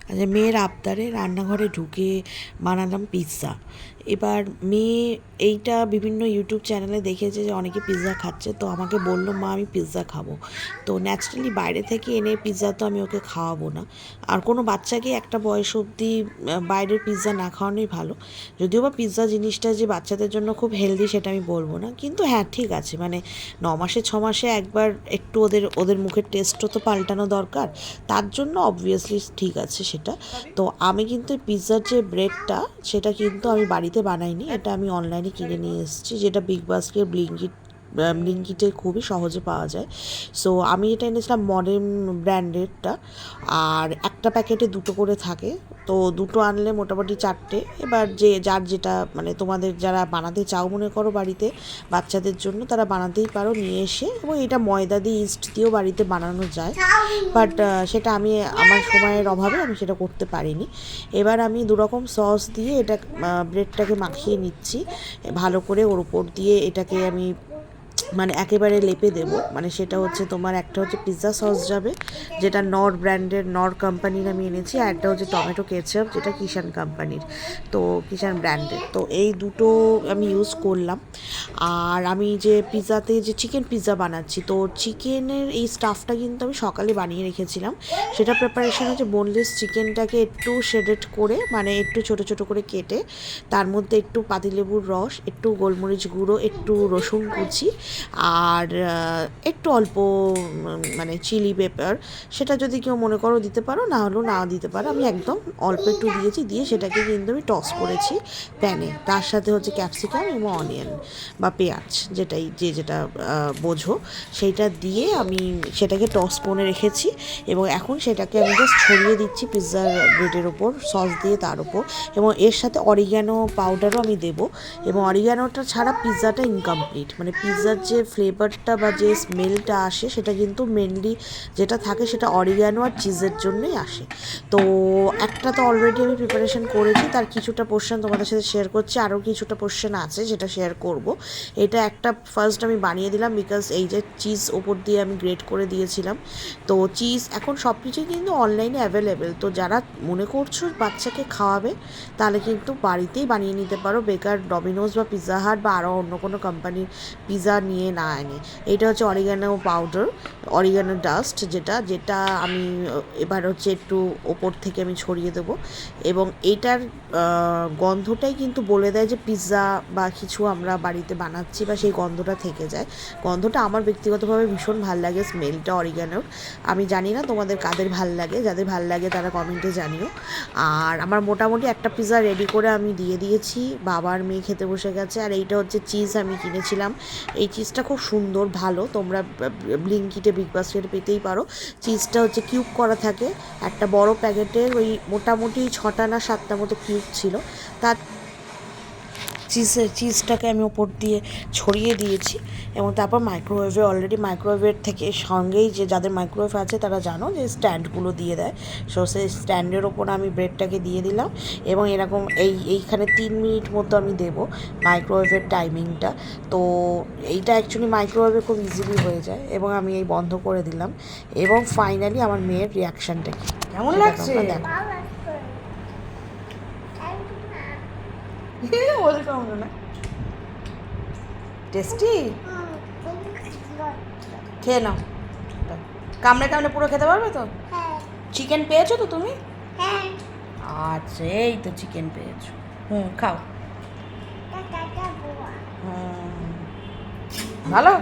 আচ্ছা, মেয়ের আবদারে রান্নাঘরে ঢুকে বানালাম পিৎজা। এবার মেয়ে এইটা বিভিন্ন ইউটিউব চ্যানেলে দেখেছে যে অনেকে পিৎজা খাচ্ছে, তো আমাকে বললো মা আমি পিৎজা খাবো। তো ন্যাচারালি বাইরে থেকে এনে পিৎজা তো আমি ওকে খাওয়াবো না। আর কোনো বাচ্চাকে একটা বয়স অবধি বাইরের পিৎজা না খাওয়ানোই ভালো। যদিও বা পিৎজা জিনিসটা যে বাচ্চাদের জন্য খুব হেলদি সেটা আমি বলবো না, কিন্তু হ্যাঁ ঠিক আছে, মানে 9 মাসে 6 মাসে একবার একটু ওদের ওদের মুখের টেস্টও তো পাল্টানো দরকার। তার জন্য অবভিয়াসলি ঠিক আছে সেটা। তো আমি কিন্তু পিৎজার যে ব্রেডটা সেটা কিন্তু আমি বাড়িতে বানাইনি, এটা আমি অনলাইনে কিনে নিয়ে এসেছি, যেটা বিগ বাস্কেট ব্লিঙ্কিটে খুবই সহজে পাওয়া যায়। সো আমি এটা এনেছিলাম মডার্ন ব্র্যান্ডেরটা। আর একটা প্যাকেটে দুটো করে থাকে, তো দুটো আনলে মোটামুটি 4টে। এবার যে যার যেটা মানে তোমাদের যারা বানাতে চাও মনে করো বাড়িতে বাচ্চাদের জন্য, তারা বানাতেই পারো নিয়ে এসে। এবং এটা ময়দা দিয়ে ইস্ট দিয়েও বাড়িতে বানানো যায়, বাট সেটা আমি আমার সময়ের অভাবে আমি সেটা করতে পারিনি। এবার আমি দুরকম সস দিয়ে এটা ব্রেডটাকে মাখিয়ে নিচ্ছি ভালো করে। ওর উপর দিয়ে এটাকে আমি মানে একেবারে লেপে দেবো। মানে সেটা হচ্ছে তোমার একটা হচ্ছে পিৎজা সস যাবে, যেটা নর ব্র্যান্ডের, নর কোম্পানির আমি এনেছি। আর একটা হচ্ছে টমেটো কেচাপ, যেটা কিষান কোম্পানির, তো কিষান ব্র্যান্ডের। তো এই দুটো আমি ইউজ করলাম। আর আমি যে পিৎজাতে যে চিকেন পিৎজা বানাচ্ছি, তো চিকেনের এই স্টাফটা কিন্তু আমি সকালে বানিয়ে রেখেছিলাম। সেটা প্রিপারেশন হচ্ছে বোনলেস চিকেনটাকে একটু শেডেড করে, মানে একটু ছোটো ছোটো করে কেটে, তার মধ্যে একটু পাতিলেবুর রস, একটু গোলমরিচ গুঁড়ো, একটু রসুন কুচি, আর একটু অল্প মানে চিলি পেপার, সেটা যদি কেউ মনে করো দিতে পারো, না হলেও না দিতে পারো। আমি একদম অল্প একটু দিয়েছি, দিয়ে সেটাকে কিন্তু আমি টস করেছি প্যানে। তার সাথে হচ্ছে ক্যাপসিকাম এবং অনিয়ন বা পেঁয়াজ, যেটাই যে যেটা বোঝো, সেইটা দিয়ে আমি সেটাকে টস করে রেখেছি। এবং এখন সেটাকে আমি জাস্ট ছড়িয়ে দিচ্ছি পিৎজার ব্রেডের ওপর সস দিয়ে তার ওপর। এবং এর সাথে অরিগ্যানো পাউডারও আমি দেবো। এবং অরিগ্যানোটা ছাড়া পিৎজাটা ইনকমপ্লিট, মানে পিৎজার যে ফ্লেভারটা বা যে স্মেলটা আসে সেটা কিন্তু মেনলি যেটা থাকে সেটা অরিগ্যানো আর চিজের জন্যই আসে। তো একটা তো অলরেডি আমি প্রিপারেশন করেছি, তার কিছুটা পোর্শন তোমাদের সাথে শেয়ার করছি, আরও কিছুটা পোর্শন আছে যেটা শেয়ার করব। এটা একটা ফার্স্ট আমি বানিয়ে দিলাম, বিকজ এই যে চিজ ওপর দিয়ে আমি গ্রেট করে দিয়েছিলাম। তো চিজ এখন সব কিছুই কিন্তু অনলাইনে অ্যাভেলেবেল, তো যারা মনে করছো বাচ্চাকে খাওয়াবে তাহলে কিন্তু বাড়িতেই বানিয়ে নিতে পারো, বেকার ডমিনোজ বা পিৎজা হাট বা আরও অন্য কোনো কোম্পানির পিৎজা নিয়ে না এনে। এটা হচ্ছে অরিগ্যানো পাউডার, অরিগ্যানো ডাস্ট, যেটা যেটা আমি এবার হচ্ছে একটু ওপর থেকে আমি ছড়িয়ে দেবো। এবং এইটার গন্ধটাই কিন্তু বলে দেয় যে পিৎজা বা কিছু আমরা বাড়িতে বানাচ্ছি, বা সেই গন্ধটা থেকে যায়। গন্ধটা আমার ব্যক্তিগতভাবে ভীষণ ভাল লাগে, স্মেলটা অরিগ্যানোর। আমি জানি না তোমাদের কাদের ভাল লাগে, যাদের ভাল লাগে তারা কমেন্টে জানিও। আর আমার মোটামুটি একটা পিৎজা রেডি করে আমি দিয়ে দিয়েছি, বাবার মেয়ে খেতে বসে গেছে। আর এইটা হচ্ছে চিজ আমি কিনেছিলাম, এই চিজটা খুব সুন্দর ভালো, তোমরা ব্লিঙ্কিটে বিগ বাস্কেটে পেতেই পারো। চিজটা হচ্ছে কিউব করা থাকে, একটা বড় প্যাকেটের ওই মোটামুটি 6টা না 7টা মতো কিউব ছিল। তার চিজটাকে আমি ওপর দিয়ে ছড়িয়ে দিয়েছি। এবং তারপর মাইক্রোওয়েভে, অলরেডি মাইক্রোওয়েভের থেকে সঙ্গেই যে যাদের মাইক্রোওয়েভ আছে তারা জানো যে স্ট্যান্ডগুলো দিয়ে দেয়। সো সেই স্ট্যান্ডের ওপর আমি ব্রেডটাকে দিয়ে দিলাম। এবং এরকম এইখানে 3 মিনিট মতো আমি দেবো মাইক্রোওয়েভের টাইমিংটা। তো এইটা অ্যাকচুয়ালি মাইক্রোওয়েভে খুব ইজিলি হয়ে যায়। এবং আমি এই বন্ধ করে দিলাম। এবং ফাইনালি আমার মেয়ের রিয়াকশানটা কি কেমন লাগছে দেখো। ওয়েলকাম না টেস্টি, খেয়ে নাও। কামড়ে কামড়ে পুরো খেতে পারবে তো? চিকেন পেয়েছো তো তুমি? আচ্ছা, এই তো চিকেন পেয়েছো। খাও। ভালো।